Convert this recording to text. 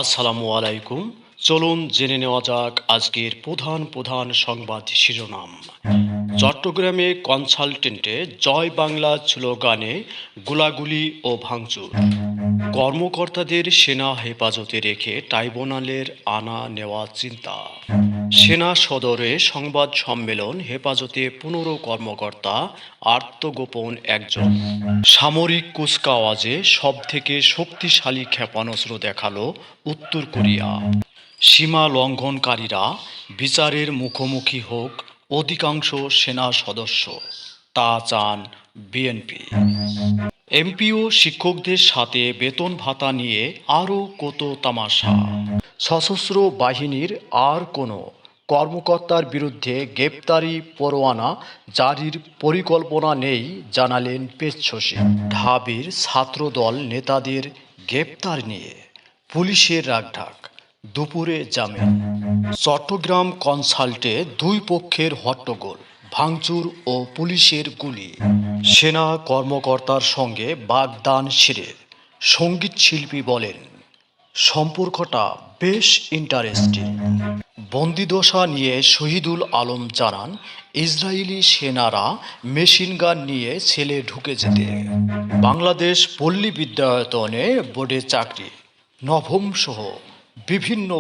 আসসালামু আলাইকুম। চলুন জেনে নেওয়া যাক আজকের প্রধান প্রধান সংবাদ শিরোনাম। চট্টগ্রামে কনসালটেন্টে জয় বাংলা স্লোগানে গোলাগুলি ও ভাঙচুর। কর্মকর্তাদের সেনা হেফাজতে রেখে ট্রাইব্যুনালের আনা নেওয়া চিন্তা। সেনা সদরে সংবাদ সম্মেলন, হেফাজতে ১৫ কর্মকর্তা, আত্মগোপন একজন। সামরিক কুচকাওয়াজে সবথেকে শক্তিশালী ক্ষেপণাস্ত্র দেখালো উত্তর কোরিয়া। সীমা লঙ্ঘনকারীরা বিচারের মুখোমুখি হোক অধিকাংশ সেনা সদস্য, তা চান বিএনপি। এমপি ও শিক্ষকদের সাথে বেতন ভাতা নিয়ে আরও কত তামাশা। সশস্ত্র বাহিনীর আর কোনো কর্মকর্তার বিরুদ্ধে গ্রেপ্তারি পরোয়ানা জারির পরিকল্পনা নেই জানালেন পেটশোষী। ঢাবির ছাত্রদল নেতাদের গ্রেপ্তার নিয়ে পুলিশের রাগঢাক, দুপুরে জামিন। চট্টগ্রাম কনসাল্টে দুই পক্ষের হট্টগোল, ভাঙচুর ও পুলিশের গুলি। সেনা কর্মকর্তার সঙ্গে বাগদান সেরে সঙ্গীতশিল্পী বলেন, সম্পর্কটা বেশ ইন্টারেস্টিং। বন্দিদশা নিয়ে শহীদুল আলম জানান, ইসরায়েলি সেনারা মেশিনগান নিয়ে ছেলে ঢুকে যেতে। বাংলাদেশ পল্লী বিদ্যায়তনে বোর্ডে চাকরি, নবম সহ বিভিন্ন